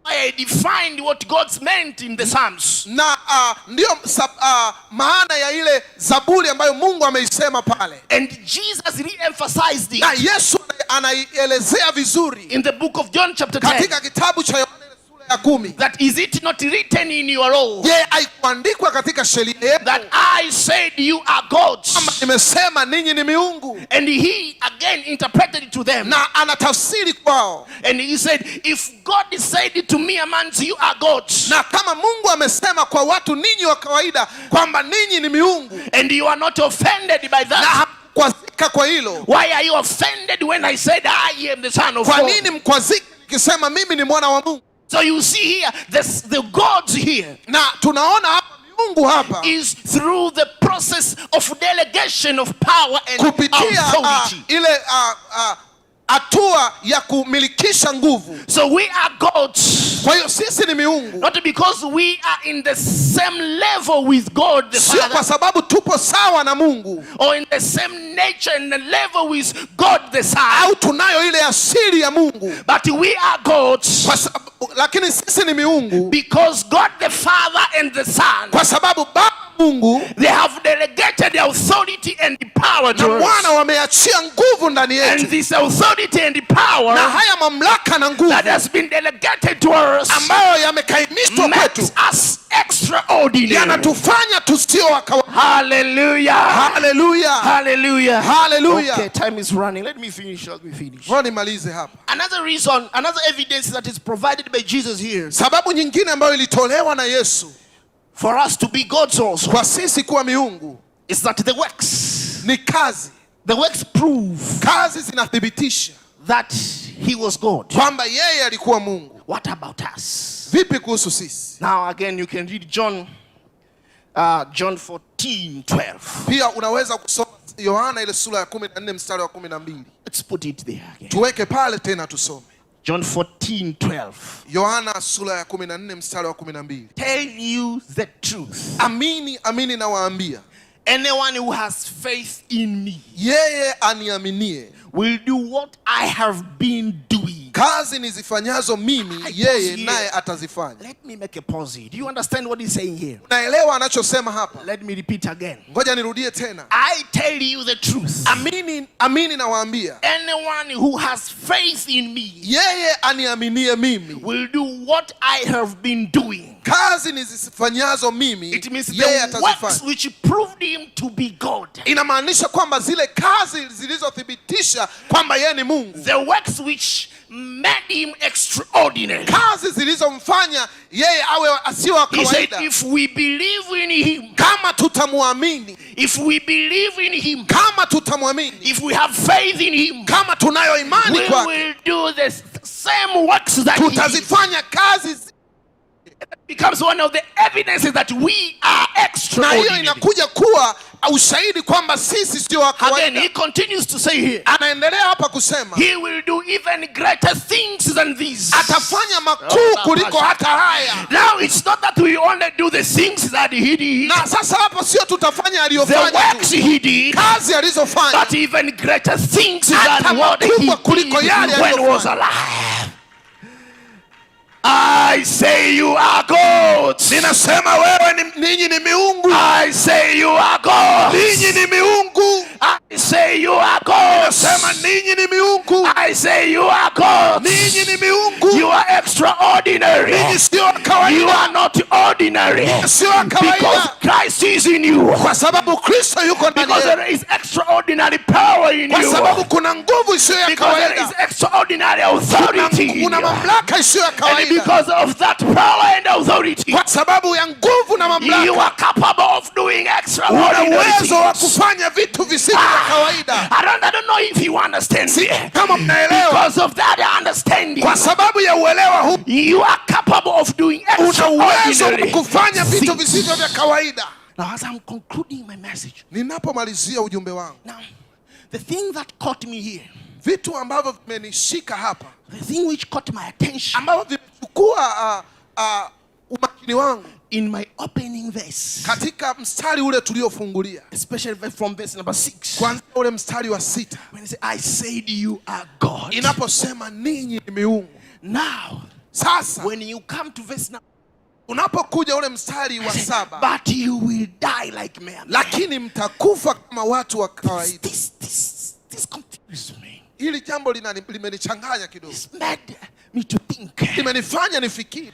I defined what God's meant in the Psalms. na ndio maana ya ile Zaburi ambayo Mungu ameisema pale. And Jesus re-emphasized it Na Yesu anaielezea vizuri in the book of John chapter 10. katika kitabu cha Yohana sura ya 10. That is it not written in your law? Je, haikuandikwa katika sheria yetu That I said you are gods. kama nimesema ninyi ni miungu? And he again interpreted it to them. Na anatafsiri kwao. And he said, if God said it to me amongst you are gods. Na kama Mungu amesema kwa watu ninyi wa kawaida kwamba ninyi ni miungu, and you are not offended by na that. hamkwazika kwa hilo. Why are you offended when I said I am the son of Kwa God? nini mkwazika nikisema mimi ni mwana wa Mungu? So you see here, the gods here Na tunaona hapa miungu hapa is through the process of delegation of power and kupitia authority. ile hatua ya kumilikisha nguvu. So we are gods. Kwa hiyo sisi ni miungu, Not because we are in the same level with God the sio kwa Father, sababu tupo sawa na Mungu or in the same nature and the level with God the Son, au tunayo ile asili ya Mungu, but we are gods lakini sisi ni miungu because God the Father and the Son, kwa sababu Baba Mungu they have delegated the authority and the power na to us. Mwana wameachia nguvu ndani And yetu, this authority and the power na haya mamlaka na nguvu that has been delegated to us ambayo yamekaimishwa kwetu makes us extraordinary. yanatufanya tusio wa kawaida. Hallelujah. Haleluya, Hallelujah. haleluya. Okay, time is running. Let me finish. Ngoja nimalize hapa. Another reason, another evidence that is provided by Jesus here Sababu nyingine ambayo ilitolewa na Yesu for us to be gods also kwa sisi kuwa miungu is that the works ni kazi. The works prove Kazi zinathibitisha that he was God. kwamba yeye alikuwa Mungu. What about us? Vipi kuhusu sisi? Now again you can read John 14:12. Pia unaweza kusoma Yohana ile sura ya 14 mstari wa 12. Let's put it there again. Tuweke pale tena tusome. John 14:12. Yohana sura ya 14 mstari wa 12. Tell you the truth. Amini, amini nawaambia, Anyone who has faith in me yeye aniaminie will do what I have been doing. kazi nizifanyazo mimi yeye naye atazifanya. Let me make a pause here. Do you understand what he's saying here? Unaelewa anachosema hapa? Let me repeat again. Ngoja nirudie tena. I tell you the truth. Amini, amini nawaambia, Anyone who has faith in me yeye aniaminie mimi will do what I have been doing. kazi nizifanyazo mimi It means yeye the works atazifanya. which proved him to be God. Inamaanisha kwamba zile kazi zilizothibitisha kwamba yeye ni Mungu, The works which made him extraordinary. kazi zilizomfanya yeye awe asio wa He said, kawaida. if we believe in him, Kama tutamwamini, if we believe in him, kama tutamwamini, if we have faith in him, kama tunayo imani we kwake, will do the same works that he did. tutazifanya kazi. It becomes one of the evidences that we are Na hiyo extraordinary. inakuja kuwa ushahidi kwamba sisi sio wa Again, kawaida. he continues to say here, Anaendelea hapa kusema he will do even greater things than these. atafanya makuu kuliko hata haya. Now it's not that we only do the things that he did, Na sasa hapo sio tutafanya the aliyofanya works tu, he did, kazi alizofanya, but even greater things Hata than what he makubwa did kuliko yale when he was aliyofanya. alive. I say you are gods. ninasema wewe ninyi ni miungu, I say you are gods. ninyi ni miungu, I say you are gods. nasema ninyi ni miungu, I say you are gods. ninyi ni miungu, You are extraordinary. ninyi sio wa You kawaida, are not ordinary. sio wa Because kawaida, Christ is in you. kwa sababu Kristo yuko ndani Because yetu, there is extraordinary power in kwa sababu you. kuna nguvu isiyo ya Because there is kawaida, extraordinary authority in kuna you. mamlaka isiyo ya And kawaida. because of that power and authority, Kwa sababu ya nguvu na you mamlaka, are capable of doing una extraordinary uwezo wa things. kufanya vitu visivyo vya kawaida. I don't know if you understand me. Kama mnaelewa, Because of that understanding, kwa sababu ya uelewa huu, you are capable of doing una uwezo wa extraordinary kufanya vitu things. visivyo vya kawaida. Now, as I'm concluding my message, Ninapomalizia ujumbe wangu, now, the thing that caught me here, vitu ambavyo vimenishika hapa, the thing which caught my attention ambavyo vimechukua umakini wangu in my opening verse, katika mstari ule tuliofungulia, especially from verse number 6, kwanza ule mstari wa 6, when it says, I said you are God. inaposema ninyi ni miungu. Now, Sasa when you come to verse number, unapokuja ule mstari wa 7, but you will die like men. lakini mtakufa kama watu wa kawaida. This confused me. Hili jambo limenichanganya kidogo. It's made me to think. Limenifanya nifikiri.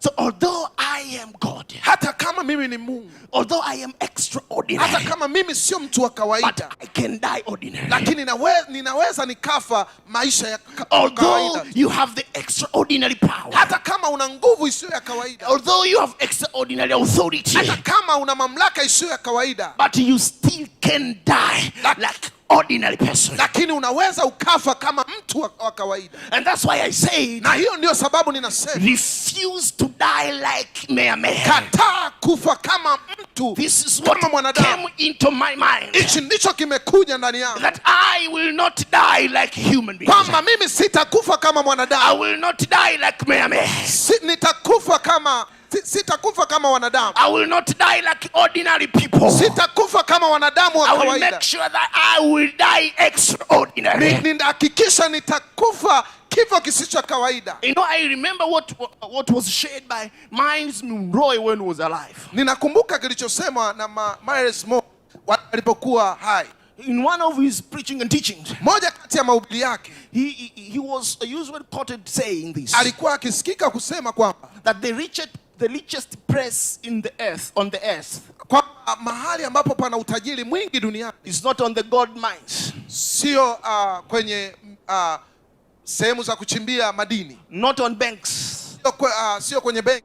So although I am God, hata kama mimi ni Mungu, although I am extraordinary, hata kama mimi sio mtu wa but kawaida, I can die ordinary. lakini ninaweza nikafa maisha ya Although kawaida. you have the extraordinary power, Hata kama una nguvu isiyo ya kawaida, although you have extraordinary authority, hata kama una mamlaka isiyo ya kawaida, but you still can die like ordinary person. lakini unaweza ukafa kama mtu wa kawaida. And that's why I say, Na hiyo ndio sababu ninasema, refuse to die like mere man. kataa kufa kama mtu, This is kama what mwanadamu. came into my mind, Hichi ndicho kimekuja ndani yangu, that I will not die like human beings. kwamba mimi sitakufa kama I mwanadamu, will not die like mere man. Sitakufa kama wanadamu. I will not die like ordinary people. Sitakufa kama wanadamu wa I will kawaida. make sure that I will die extraordinary. Nitahakikisha nitakufa kifo kisicho kawaida. You know, I remember what was shared by Miles Monroe when he was alive. Ninakumbuka kilichosemwa na Miles Monroe alipokuwa hai. In one of his preaching and teachings, moja kati ya mahubiri yake, he was usually quoted saying this, alikuwa akisikika kusema kwamba that the richest place in the earth, on the earth, kwamba mahali ambapo pana utajiri mwingi duniani is not on the gold mines, sio kwenye sehemu za kuchimbia madini, not on banks, sio kwenye benki,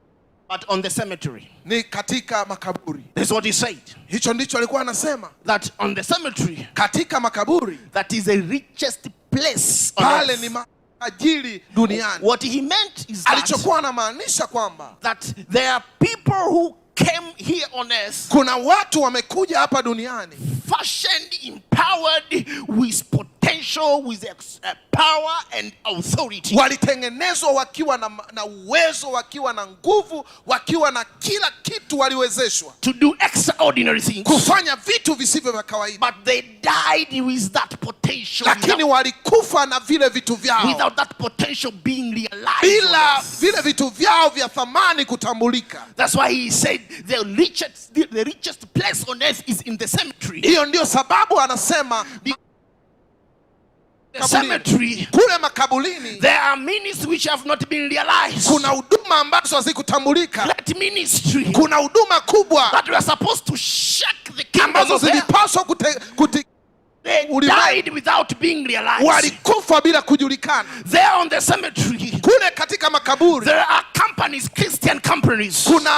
but on the cemetery. ni katika makaburi. That's what he said. Hicho ndicho alikuwa anasema, That on the cemetery, katika makaburi, that is the richest place on pale earth. ni tajiri duniani. What he meant is Alichokuwa anamaanisha kwamba that there are people who came here on earth, kuna watu wamekuja hapa duniani fashioned, empowered with potential, with power and authority, walitengenezwa wakiwa na uwezo, wakiwa na nguvu, wakiwa na kila kitu, waliwezeshwa to do extraordinary things, kufanya vitu visivyo vya kawaida, but they died with that potential, lakini walikufa na vile vitu vyao without that potential being realized. bila vile vitu vyao vya thamani kutambulika. That's why he said the richest place on earth is in the cemetery. Hiyo ndio sababu anasema The cemetery, kule makaburini there are ministries which have not been realized. kuna huduma ambazo hazikutambulika, Great ministry kuna huduma kubwa that we are supposed to shake the kingdom ambazo of heaven. zilipaswa They died without being realized. walikufa bila kujulikana. There on the cemetery, Kule katika makaburi there are companies, Christian companies, kuna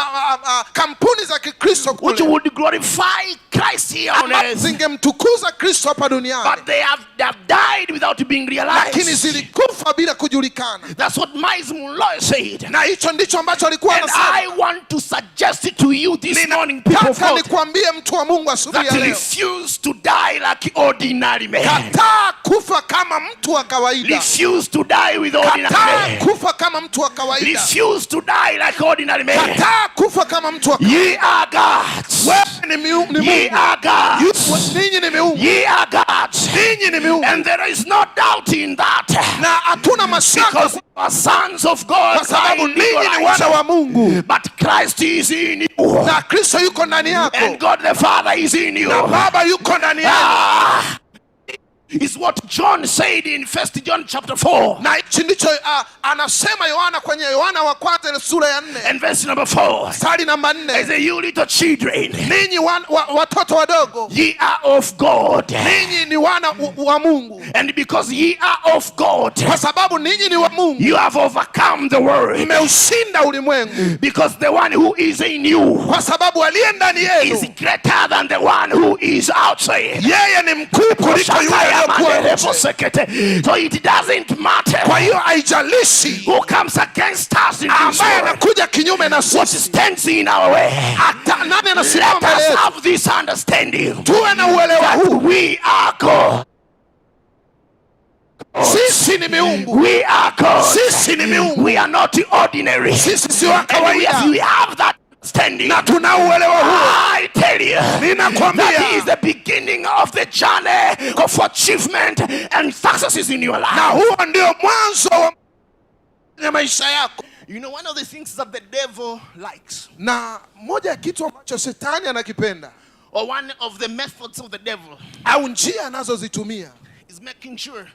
kampuni za Kikristo which kule would glorify Christ here on ambazo earth, zingemtukuza Kristo hapa duniani, but they have died without being lakini realized. zilikufa bila kujulikana. That's what Miles Monroe said. Na hicho ndicho ambacho alikuwa And I anasema. want to suggest it to you this morning, people of Nataka God, nikwambie mtu wa Mungu asubuhi that ya leo, refuse to die like ordinary men. kataa kufa kama mtu wa kawaida. Refuse to die with ordinary Kataa men. kufa kama mtu wa kawaida. Refuse to die like ordinary men. Kataa kufa kama mtu wa kawaida. Ye are gods. Wewe ni Mungu. Ye are gods. Ninyi ni miungu. Ye are gods. Ninyi ni miungu. And there is no doubt in that. Na hatuna mashaka Because you are sons of God. kwa sababu Crying in your ninyi ni wana wa eyes. Mungu. But Christ is in you. Na Kristo yuko ndani yako. And God the Father is in you. Na Baba yuko ndani yako. Is what John said in 1 John chapter 4. Na hichi ndicho anasema Yohana kwenye Yohana wa kwanza sura ya 4. And verse number 4. Mstari namba I 4. say, you little children, Ninyi watoto wadogo, ye are of God. ninyi ni wana wa Mungu. And because ye are of God, Kwa sababu ninyi ni wa Mungu, you have overcome the world. mmeushinda ulimwengu. Because the one who is in you Kwa sababu aliye ndani is yenu, greater than the one who is outside. yeye ni mkuu kuliko yule aliyekuwa nje. So it doesn't matter Kwa hiyo haijalishi who comes against us in this ambaye world, anakuja kinyume na what sisi, stands in our way. hata nani Let anasimama mbele us yetu. have this understanding Tuwe na uelewa that huu, we are God. sisi ni miungu. We are God. Sisi ni miungu. We are not ordinary. Sisi si wa And kawaida. we have that standing. Na tunauelewa huo. I tell you, ninakwambia, that is the beginning of the journey of achievement and successes in your life. Na huo ndio mwanzo wa maisha yako. You know, one of the things that the devil likes, na moja ya kitu ambacho shetani anakipenda, or one of the methods of the devil, au njia anazozitumia, is making sure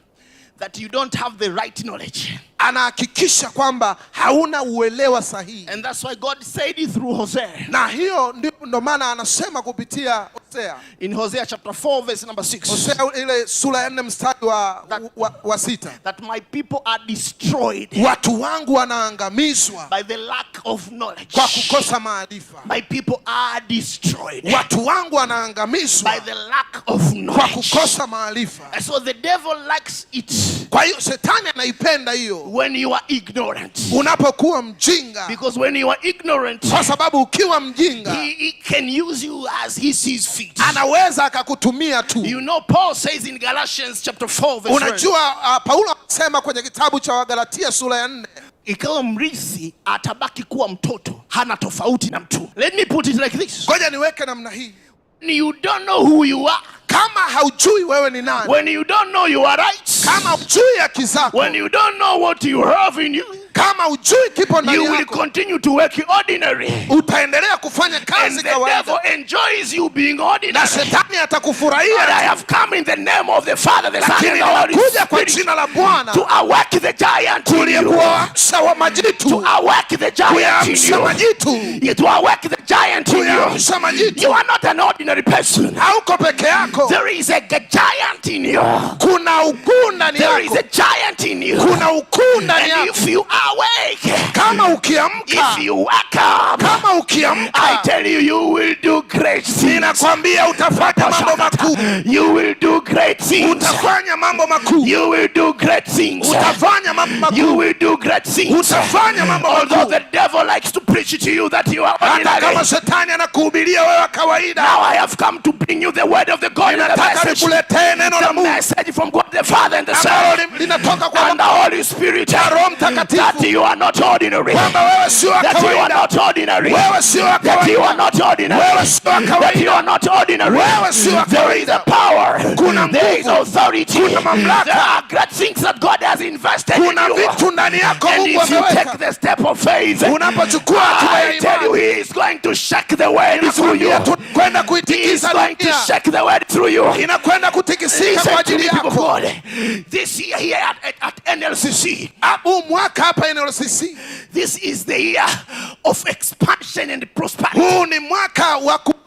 that you don't have the right knowledge. Anahakikisha kwamba hauna uelewa sahihi. And that's why God said it through Hosea. Na hiyo ndio maana anasema kupitia Hosea. In Hosea chapter 4 verse number 6. Hosea ile sura ya 4 mstari wa 6. That my people are destroyed. Watu wangu wanaangamizwa By the lack of knowledge. Kwa kukosa maarifa. My people are destroyed. Watu wangu wanaangamizwa by the lack of knowledge. Kwa kukosa maarifa. And so the devil likes it. Kwa hiyo shetani anaipenda hiyo. When you are ignorant. Unapokuwa mjinga. Because when you are ignorant, kwa sababu ukiwa mjinga, he can use you as he sees fit. Anaweza akakutumia tu. You know, Paul says in Galatians chapter 4 verse 1. Unajua Paulo anasema kwenye kitabu cha Wagalatia sura ya 4. Ikiwa mrithi atabaki kuwa mtoto, hana tofauti na mtu. Let me put it like this. Ngoja niweke namna hii. You don't know who you are. Kama haujui wewe ni nani. When you don't know your rights. Kama hujui haki zako. When you don't know what you have in you. Kama hujui kipo ndani yako. You will continue to work ordinary. Utaendelea kufanya kazi kawaida. And the devil enjoys you being ordinary. Na shetani atakufurahia. But I have come in the name of the Father, the Son, and the Holy Spirit. Kwa jina la Bwana. To awake the giant in you. Kuamsha majitu. To awake the giant in you. Majitu. To awake the giant in you. You are not an ordinary person. Hauko peke yako. There is a giant in you. Kuna ukuu ndani yako. There is a giant in you. Kuna ukuu ndani yako. And if you awake, kama ukiamka, if you wake up, kama ukiamka, I tell you, you will do great things. Ninakwambia utafanya mambo makuu. You will do great things. Utafanya mambo makuu. You will do great things. Utafanya mambo makuu. You will do great things. Utafanya mambo makuu. Although the devil likes to preach to you that you are ordinary. Kama shetani anakuhubiria wewe kawaida. Now I have come to bring you the word of the God and the message. The message from God the Father and the Son and the Holy Spirit. That you are not ordinary. That you are not ordinary. That you are not ordinary. That you are not ordinary. There is a power. There is authority. There are great things that God has invested in you. And if you take the step of faith, I tell you, He is going to shake the word through you. He is going to shake the word through you. Listen to me, people of God. This year here at NLCC, this is the year of expansion and prosperity. Huu ni mwaka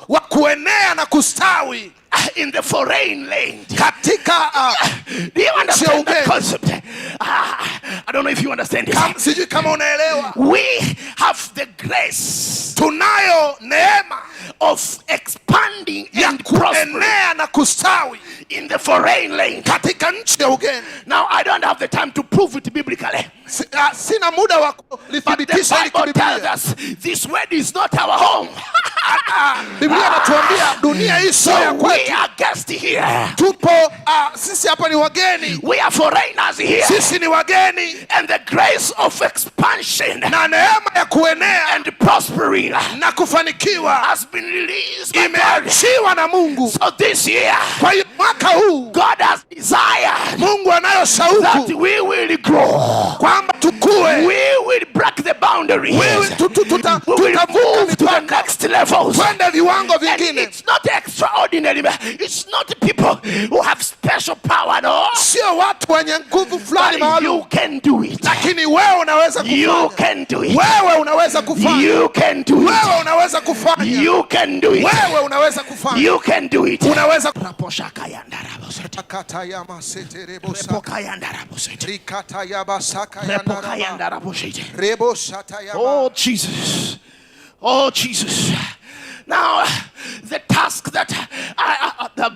wa kuenea na kustawi. In the foreign land. Katika do you understand that concept? I don't know if you understand it. Sijui kama unaelewa. We have the grace. Tunayo neema of expanding and kuenea na kustawi in the foreign land. Katika nchi ya ugeni. Now I don't have the time to prove it biblically. Sina muda wa kulithibitisha hili kibiblia. This word is not our home. Biblia inatuambia dunia hii sio ya kwetu. We are guests here. Tupo sisi hapa ni wageni. We are foreigners here. Sisi ni wageni. And the grace of expansion na neema ya kuenea and prospering na kufanikiwa has been released by imeachiwa na Mungu. So this year, kwa hiyo mwaka huu God has desired Mungu anayo shauku that we will grow, kwamba tukue, we will break the boundaries, we will move to the next levels, twende viwango vingine. It's not extraordinary, it's not people who have special power, no. Sio watu wenye nguvu fulani maalum. You can do it. Lakini wewe unaweza kufanya. You can do it. Wewe unaweza kufanya. You can do it. Wewe unaweza kufanya. You can do it. Wewe unaweza kufanya. You can do it. Unaweza raposha yanda rabosete. Kata ya masete rebosa. Repoka yanda rabosete. Rikata ya basaka yanda rabosete. Reboshata ya. Oh Jesus. Oh Jesus. Now, the task that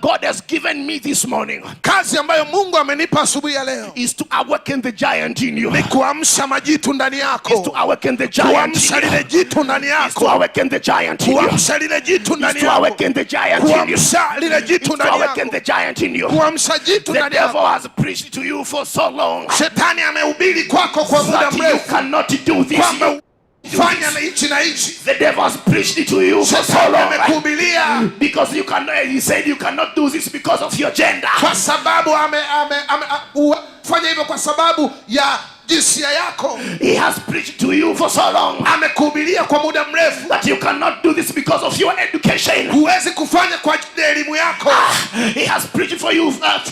God has given me this morning, kazi ambayo Mungu amenipa asubuhi ya leo, is to awaken the giant in you. Ni kuamsha majitu ndani yako. Is to awaken the giant. Kuamsha lile jitu ndani yako. Is to awaken the giant in you. Kuamsha lile jitu ndani yako. Is to awaken the giant in you. Kuamsha lile jitu ndani yako. Is to awaken the giant in you. Kuamsha jitu ndani yako. The devil has preached to you for so long. Shetani amehubiri kwako kwa muda mrefu. You cannot do this. fanya na hichi na hichi. The devil has preached it to you for so Shetani long amekuhubiria because he said you cannot do this because of your gender. kwa sababu fanya hivyo kwa sababu ya jinsia yako. He has preached to you for so long Amekuhubiria kwa muda mrefu that you cannot do this because of your education. huwezi kufanya kwa ajili ya elimu yako. He has preached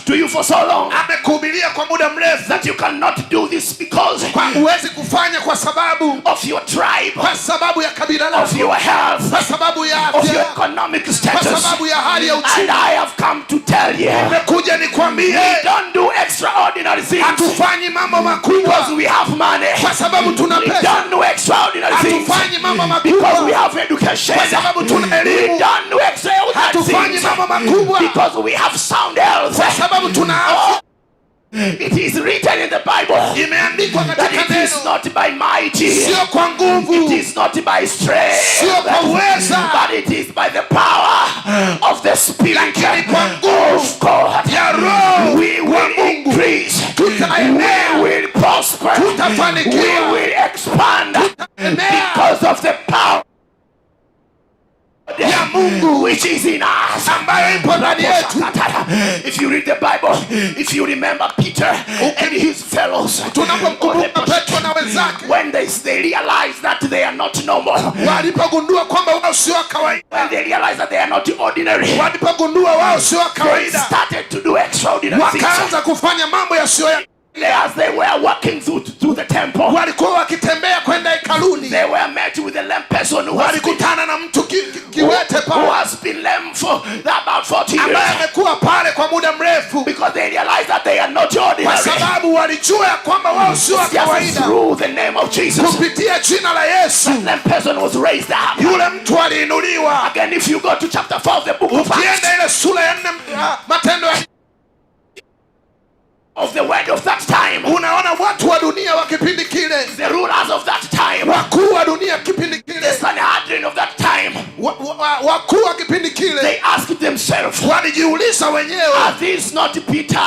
to you for so long Amekuhubiria kwa muda mrefu that you cannot do this because huwezi kufanya kwa sababu of your tribe, kwa sababu ya kabila of lako, your health, kwa sababu ya of your afya, economic kwa status. sababu ya hali ya And uchumi. I have come to tell you, Nimekuja nikwambie we don't do extraordinary things hatufanyi mambo makubwa because we have money. kwa sababu tuna We pesa. don't do extraordinary things Hatufanyi mambo because we makubwa have education. kwa sababu tuna We elimu. don't do extraordinary Hatufanyi things mambo makubwa because we have sound health. kwa sababu tuna afya. It is written in the Bible Imeandikwa that katika it is neno, not by mighty, sio kwa it nguvu, is not by strength, sio kwa uweza, but it is by the power of the Spirit lakini kwa nguvu of God. ya Roho We wa will Mungu. increase, Tutaenea. we will prosper, Tutafanikiwa. we will expand Tutaenea. because of the power ya Mungu which is in us. ambayo ipo ndani yetu. If you read the Bible, if you remember Peter and his fellows, Tunapomkumbuka Petro na wenzake when they realize that they are not normal, walipogundua kwamba wao sio wa kawaida, when they realize that they are not ordinary, walipogundua wao sio wa they kawaida, started to do extraordinary things. wakaanza kufanya mambo yasiyo ya As they were walking through the temple, walikuwa wakitembea kwenda hekaluni, they were met with a lame person who walikutana na mtu kiwete pale has been lame for about 40 ambaye years, amekuwa pale kwa muda mrefu, because they realized that they are not kwa ordinary. sababu walijua ya kwamba wao sio wa Just kawaida. through the name of Jesus, Kupitia jina la Yesu that lame person was raised up. yule mtu aliinuliwa. Again, if you go to chapter 4 of the book of Acts, Ukienda ile sura ya 4 Matendo ya of the word of that time, unaona watu wa dunia wa kipindi kile, the rulers of that time, wakuu wa dunia kipindi the kile, Sanhedrin of that time, wakuu wa kipindi kile they asked themselves, walijiuliza wenyewe, are these not Peter?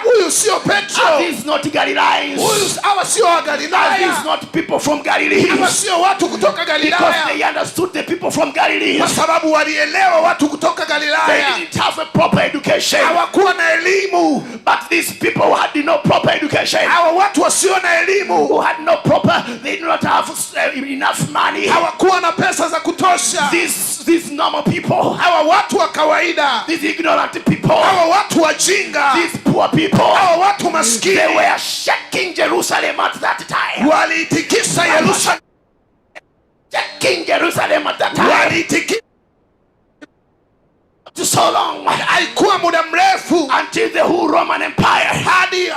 huyu sio Are Petro, these not Galileans? hawa sio wa Are these Galilaya, not people from Galilee? hawa sio watu kutoka Because Galilaya, they understood the people from Galilee. kwa sababu walielewa watu kutoka They Galilaya didn't have a proper education. hawakuwa na elimu. But these people had no proper education. Hawa watu wasio na elimu Who had no proper, they did not have enough money. hawakuwa na pesa za kutosha. These normal people, Hawa watu wa kawaida, these ignorant people, hawa watu wajinga, these poor people, hawa watu they maskini were shaking Jerusalem at that time. waliitikisa Yerusalemu, Shaking Jerusalem at that time. waliitikisa So long haikuwa muda mrefu until the whole Roman Empire hadi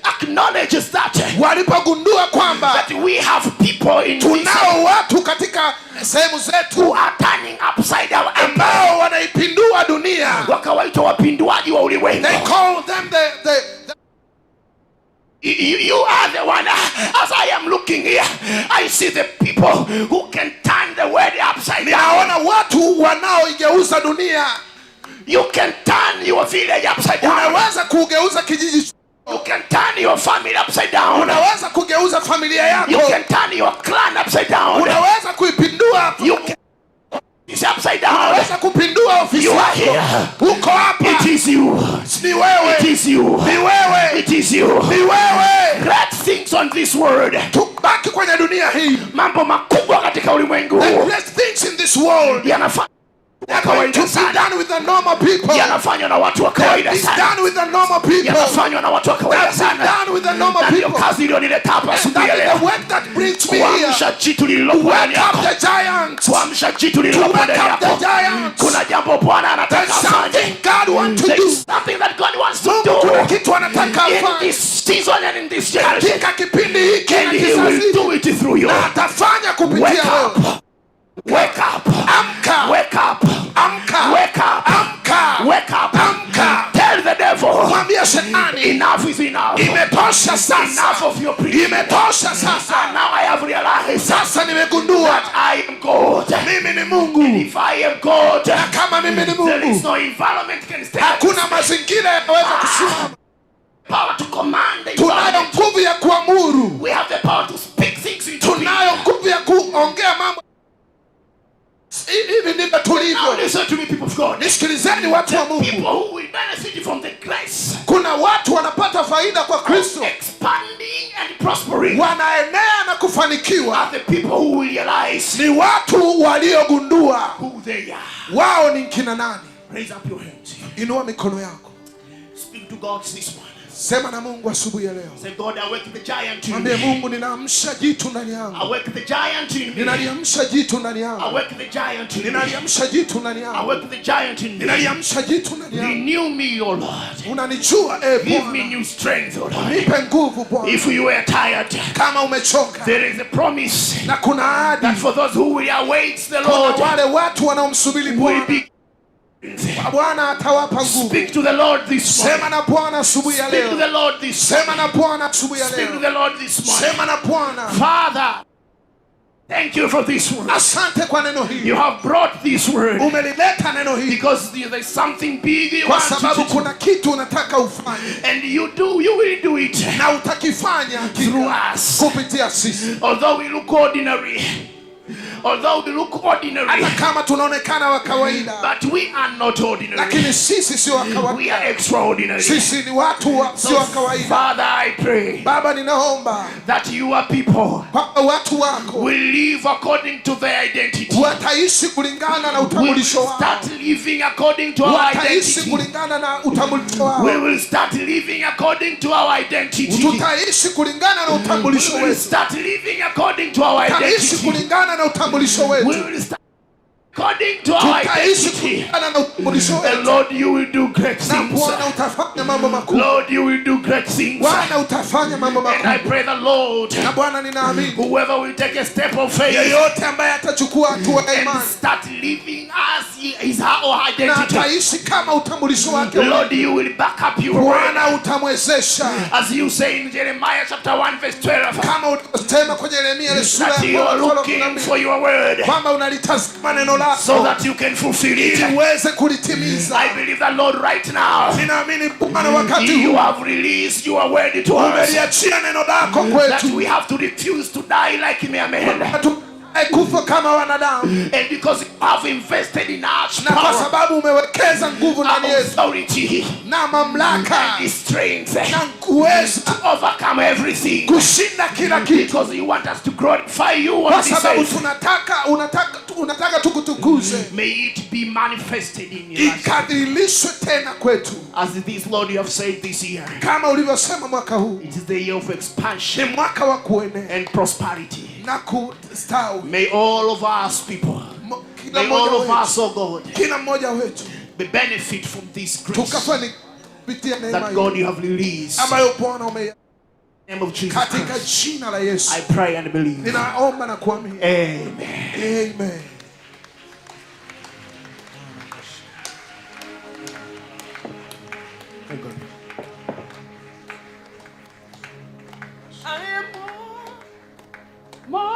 acknowledges that walipogundua kwamba that we have people in tunao watu katika sehemu zetu who are turning upside down, ambao wanaipindua dunia. wakawaita wapinduaji wa ulimwengu. They call them the You are the one. As I am looking here, I see the people who can turn the world upside down. ninaona watu wanaoigeuza dunia. You can turn your village upside down. Unaweza kugeuza kijiji, You can turn your family upside down. unaweza kugeuza familia yako, You can turn your clan upside down. unaweza kuipindua, You can it's upside down. unaweza kupindua ofisi You are yako. here. Uko hapa, It is you. ni wewe, It is you. ni wewe, It is you. ni wewe. Great things on this world. Tubaki kwenye dunia hii. Mambo makubwa katika ulimwengu The great things in this world yanafanywa are going to be done with the normal people. yanafanywa na watu wa kawaida It's sana. done with the normal people. Yanafanywa na watu wa kawaida That's sana. done with the normal Na ndio people. kazi iliyonileta hapa And asubuhi ya that is leo. the work that brings me here. Kuamsha jitu lililokuwa ndani Wake up yako. the giants. Kuamsha jitu To lililokuwa wake ndani up the yako. giants. Kuna jambo Bwana anataka There's afanye. something God wants to do. There's something that God wants to Kuna do kitu anataka in afanye this season and in this generation. katika kipindi hiki na And He kizazi will do it through you. na atafanya Wake kupitia wewe. up. Wake up. Amka. Wake up. Amka. Wake up. Amka. Wake up. Amka. Tell the devil, Mwambie shetani, enough is enough. imetosha sasa. Enough of your preaching. Imetosha sasa. And now I have realized Sasa nimegundua that I am God. mimi ni Mungu. If I am God, Na kama mimi ni there is Mungu, no environment can stand. hakuna mazingira yanaweza kusimama. Power to command the Tunayo environment. nguvu ya kuamuru. We have the power to speak things into being. alivyo. Listen to me, people of God. Nisikilizeni watu wa Mungu. People who will benefit from the grace. Kuna watu wanapata faida kwa Kristo, Expanding and prospering. wanaenea na kufanikiwa. Are the people who will realize Ni watu waliogundua who they are. wao ni kina nani. Raise up your hands. Inua mikono yako. Speak to God this morning. Sema na Mungu asubuhi ya leo. Say, God, awake the giant in Mwambie me. Mungu, ninaamsha jitu ndani yangu. Awake the giant in me. Ninaliamsha jitu ndani yangu. Awake the giant in me. Ninaliamsha jitu ndani yangu. Awake the giant in me. Ninaliamsha jitu ndani yangu. Renew me, O Lord. Unanijua Give me Bwana. new strength, O Lord. Nipe nguvu Bwana. If you were tired, Kama umechoka, there is a promise na kuna ahadi that for those who will await the kwa Lord, wale watu wanaomsubiri will Bwana, be. Bwana atawapa nguvu. Speak to the Lord this morning. Sema na Bwana asubuhi ya Speak to the leo. Lord this morning. Sema na Bwana asubuhi ya Speak to leo. the Lord this morning. Sema na Bwana. Father, thank you for this word. Asante kwa neno hili. You have brought this word Umelileta neno hili because there's something big you kwa want sababu to do. kuna kitu unataka ufanye, And you will do it na utakifanya through hakika us. kupitia sisi. Although we look ordinary, Hata kama tunaonekana wa kawaida, but we are not ordinary. lakini sisi sio wa We kawaida. are extraordinary. Sisi ni watu sio wa kawaida. Father, I pray Baba, ninaomba that your people kwamba watu wako will live according to their identity. wataishi kulingana na We will utambulisho wao. start living according to our Wataishi identity. kulingana na utambulisho We wao. will start living according to our identity. Tutaishi kulingana na utambulisho We will wetu. start living according to our Tutaishi identity. kulingana na utambulisho We wetu. will start according to our Tutaishi identity. kulingana na utambulisho And wetu. Lord, you will do great Na things. Bwana utafanya mambo makuu. Lord, you will do great things. Bwana utafanya mambo And I makuu. pray the Lord, Na Bwana, ninaamini whoever will take a step of faith yeyote ambaye atachukua hatua ya and imani start living as his or her na identity, ataishi kama utambulisho wake, Lord, you will back up your word. Bwana utamwezesha, As you say in Jeremiah chapter 1 verse 12, kama ulivyosema kwenye Yeremia ile sura that you ya are looking 12 for your word kwamba unalitazama neno so lako that you can fulfill it. ili uweze kulitimiza. I believe that, Lord, right now, Ninaamini Bwana, wakati you huu have released your word to us, umeliachia neno lako that kwetu, we have to refuse to die like mere men. kufa kama wanadamu, And because you have invested in us na kwa power, sababu umewekeza nguvu ndani yetu authority, na mamlaka and strength na uwezo to overcome everything, kushinda kila kitu, because you want us to glorify you on kwa this sababu earth. unataka tukutukuze, May it be manifested in you ikadhihirishwe tena kwetu, as this, Lord, you have said this year. kama ulivyosema mwaka huu It is the year of ni expansion mwaka wa kuenea and prosperity. na kustawi. May all of us people, Kila may all of mmoja us, oh God, wetu, kila mmoja wetu be benefit from this grace tukafani kupitia neema that hii God you have released. ambayo Bwana ume, In the name of Jesus katika Christ, jina la Yesu I pray and believe. ninaomba na kuamini. Amen. Amen. I am more